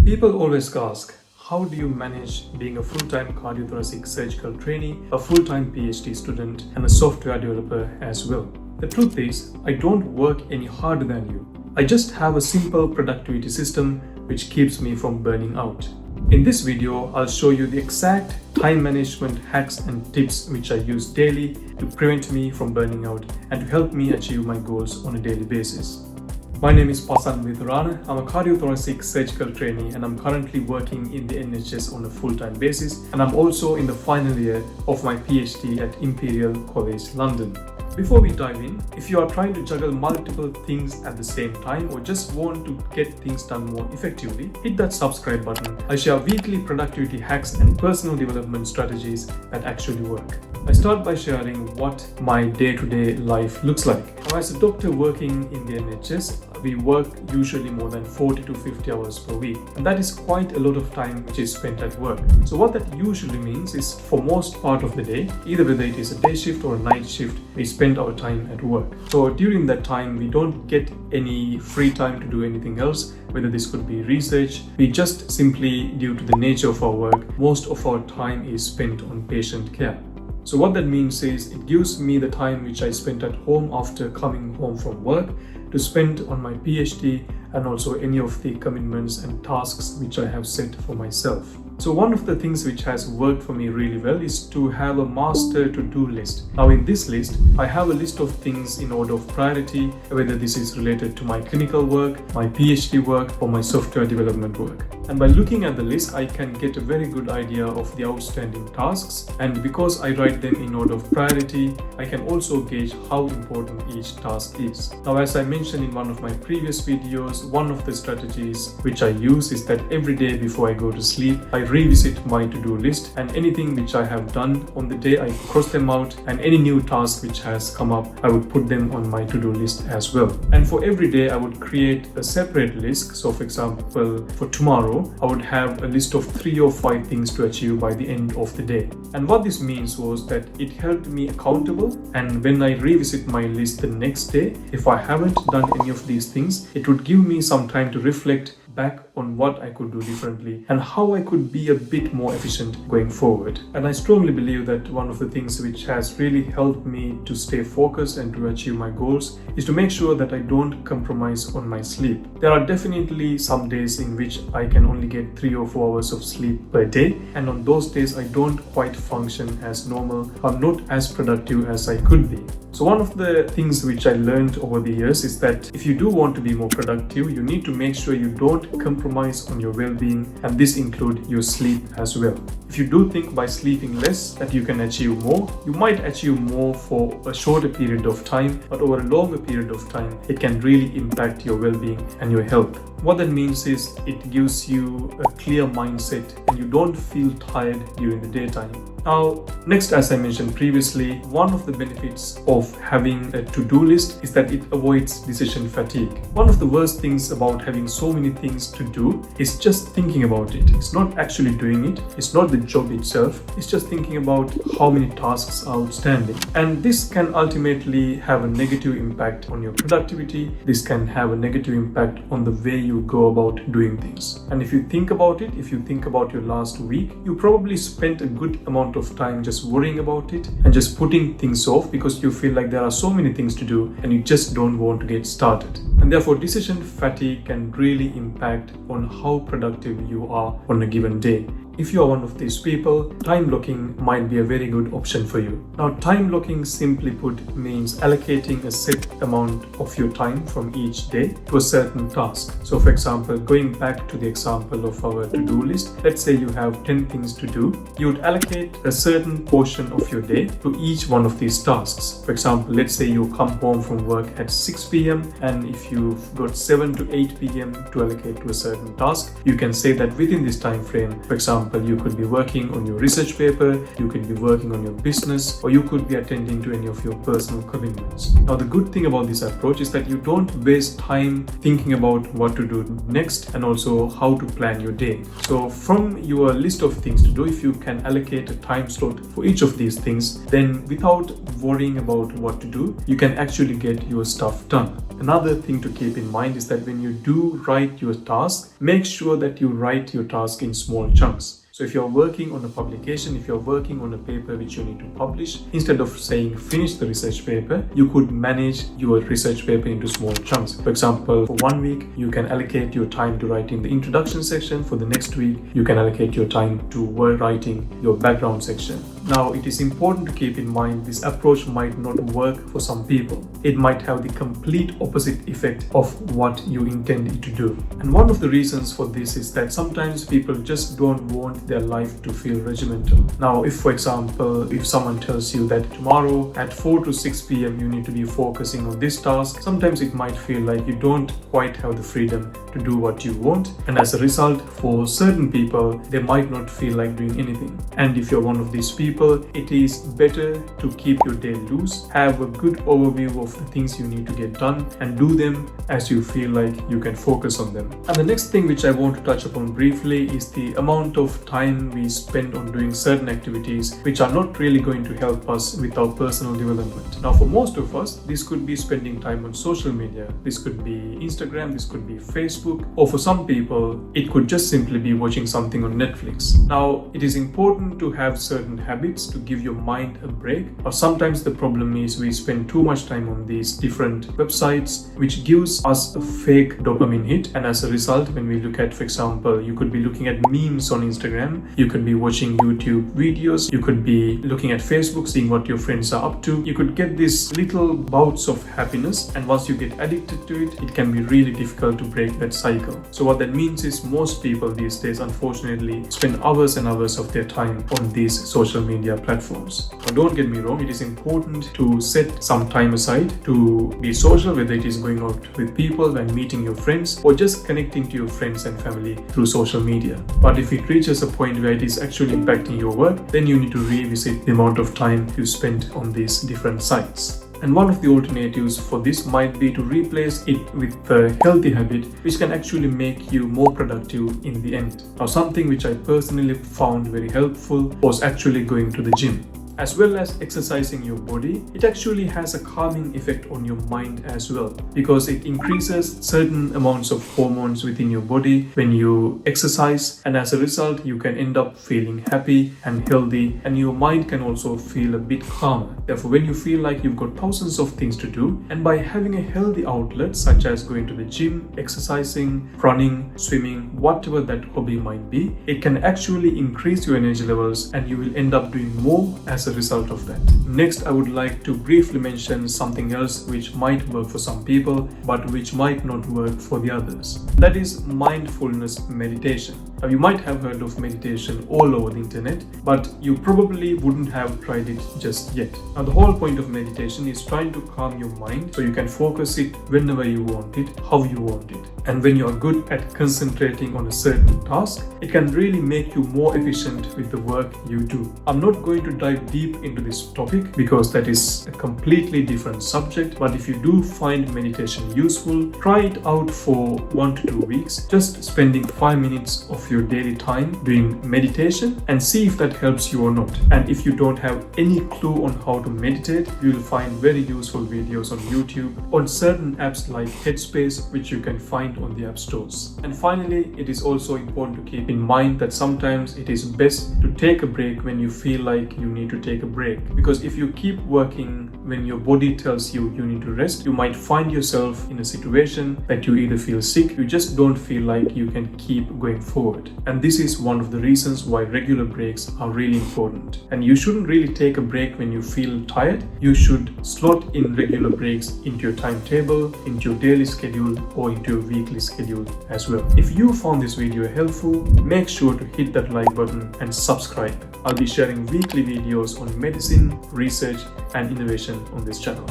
People always ask, how do you manage being a full-time cardiothoracic surgical trainee, a full-time PhD student, and a software developer as well? The truth is, I don't work any harder than you. I just have a simple productivity system which keeps me from burning out. In this video, I'll show you the exact time management hacks and tips which I use daily to prevent me from burning out and to help me achieve my goals on a daily basis. My name is Pasan Vitharana. I'm a cardiothoracic surgical trainee and I'm currently working in the NHS on a full-time basis, and I'm also in the final year of my PhD at Imperial College London. Before we dive in, if you are trying to juggle multiple things at the same time or just want to get things done more effectively, hit that subscribe button. I share weekly productivity hacks and personal development strategies that actually work. I start by sharing what my day-to-day life looks like. Now, as a doctor working in the NHS, we work usually more than 40 to 50 hours per week, and that is quite a lot of time which is spent at work. So what that usually means is, for most part of the day, either whether it is a day shift or a night shift, we spend our time at work. So during that time, we don't get any free time to do anything else, whether this could be research. We just simply, due to the nature of our work, most of our time is spent on patient care. So what that means is, it gives me the time which I spent at home after coming home from work to spend on my PhD and also any of the commitments and tasks which I have set for myself. So one of the things which has worked for me really well is to have a master to-do list. Now in this list, I have a list of things in order of priority, whether this is related to my clinical work, my PhD work, or my software development work. And by looking at the list, I can get a very good idea of the outstanding tasks. And because I write them in order of priority, I can also gauge how important each task is. Now, as I mentioned in one of my previous videos, one of the strategies which I use is that every day before I go to sleep, I revisit my to-do list, and anything which I have done on the day, I cross them out, and any new task which has come up, I would put them on my to-do list as well. And for every day, I would create a separate list. So for example, for tomorrow, I would have a list of 3 or 5 things to achieve by the end of the day. And what this means was that it held me accountable, and when I revisit my list the next day, if I haven't done any of these things, it would give me some time to reflect back on what I could do differently and how I could be a bit more efficient going forward. And I strongly believe that one of the things which has really helped me to stay focused and to achieve my goals is to make sure that I don't compromise on my sleep. There are definitely some days in which I can only get 3 or 4 hours of sleep per day, and on those days I don't quite function as normal. I'm not as productive as I could be. So one of the things which I learned over the years is that if you do want to be more productive, you need to make sure you don't compromise on your well-being, and this includes your sleep as well. If you do think by sleeping less that you can achieve more, you might achieve more for a shorter period of time, but over a longer period of time, it can really impact your well-being and your health. What that means is it gives you a clear mindset and you don't feel tired during the daytime. Now, next, as I mentioned previously, one of the benefits of having a to-do list is that it avoids decision fatigue. One of the worst things about having so many things to do is just thinking about it. It's not actually doing it. It's not the job itself. It's just thinking about how many tasks are outstanding. And this can ultimately have a negative impact on your productivity. This can have a negative impact on the way you go about doing things. And if you think about it, if you think about your last week, you probably spent a good amount of time just worrying about it and just putting things off because you feel like there are so many things to do and you just don't want to get started. And therefore, decision fatigue can really impact on how productive you are on a given day. If you are one of these people, time blocking might be a very good option for you. Now, time blocking, simply put, means allocating a set amount of your time from each day to a certain task. So for example, going back to the example of our to-do list, let's say you have 10 things to do. You would allocate a certain portion of your day to each one of these tasks. For example, let's say you come home from work at 6 p.m. and if you've got 7 to 8 p.m. to allocate to a certain task, you can say that within this time frame, for example, you could be working on your research paper, you could be working on your business, or you could be attending to any of your personal commitments. Now, the good thing about this approach is that you don't waste time thinking about what to do next and also how to plan your day. So from your list of things to do, if you can allocate a time slot for each of these things, then without worrying about what to do, you can actually get your stuff done. Another thing to keep in mind is that when you do write your task, make sure that you write your task in small chunks. So if you're working on a publication, if you're working on a paper which you need to publish, instead of saying finish the research paper, you could manage your research paper into small chunks. For example, for 1 week, you can allocate your time to writing the introduction section. For the next week, you can allocate your time to writing your background section. Now, it is important to keep in mind this approach might not work for some people. It might have the complete opposite effect of what you intended to do. And one of the reasons for this is that sometimes people just don't want their life to feel regimental. Now, if for example, if someone tells you that tomorrow at 4 to 6 p.m. you need to be focusing on this task, sometimes it might feel like you don't quite have the freedom to do what you want. And as a result, for certain people, they might not feel like doing anything. And if you're one of these people, it is better to keep your day loose, have a good overview of the things you need to get done, and do them as you feel like you can focus on them. And the next thing which I want to touch upon briefly is the amount of time we spend on doing certain activities which are not really going to help us with our personal development. Now, for most of us, this could be spending time on social media, this could be Instagram, this could be Facebook, or for some people, it could just simply be watching something on Netflix. Now, it is important to have certain habits to give your mind a break, but sometimes the problem is we spend too much time on these different websites which gives us a fake dopamine hit, and as a result, when we look at, for example, you could be looking at memes on Instagram, you could be watching YouTube videos, you could be looking at Facebook, seeing what your friends are up to. You could get these little bouts of happiness, and once you get addicted to it, it can be really difficult to break that cycle. So what that means is most people these days, unfortunately, spend hours and hours of their time on these social media platforms. Now, don't get me wrong, it is important to set some time aside to be social, whether it is going out with people and meeting your friends or just connecting to your friends and family through social media. But if it reaches a point where it is actually impacting your work, then you need to revisit the amount of time you spend on these different sites. And one of the alternatives for this might be to replace it with a healthy habit which can actually make you more productive in the end. Now, something which I personally found very helpful was actually going to the gym. As well as exercising your body, it actually has a calming effect on your mind as well, because it increases certain amounts of hormones within your body when you exercise, and as a result you can end up feeling happy and healthy, and your mind can also feel a bit calmer. Therefore, when you feel like you've got thousands of things to do, and by having a healthy outlet such as going to the gym, exercising, running, swimming, whatever that hobby might be, it can actually increase your energy levels and you will end up doing more as a result of that. Next, I would like to briefly mention something else which might work for some people but which might not work for the others. That is mindfulness meditation. Now, you might have heard of meditation all over the internet, but you probably wouldn't have tried it just yet. Now, the whole point of meditation is trying to calm your mind so you can focus it whenever you want it, how you want it. And when you are good at concentrating on a certain task, it can really make you more efficient with the work you do. I'm not going to dive deep into this topic because that is a completely different subject, but if you do find meditation useful, try it out for 1 to 2 weeks, just spending 5 minutes of your daily time doing meditation and see if that helps you or not. And if you don't have any clue on how to meditate, you will find very useful videos on YouTube, on certain apps like Headspace, which you can find on the app stores. And finally, it is also important to keep in mind that sometimes it is best to take a break when you feel like you need to take a break, because if you keep working when your body tells you you need to rest, you might find yourself in a situation that you either feel sick, you just don't feel like you can keep going forward. And this is one of the reasons why regular breaks are really important. And you shouldn't really take a break when you feel tired. You should slot in regular breaks into your timetable, into your daily schedule, or into your weekly schedule as well. If you found this video helpful, make sure to hit that like button and subscribe. I'll be sharing weekly videos on medicine, research, and innovation on this channel.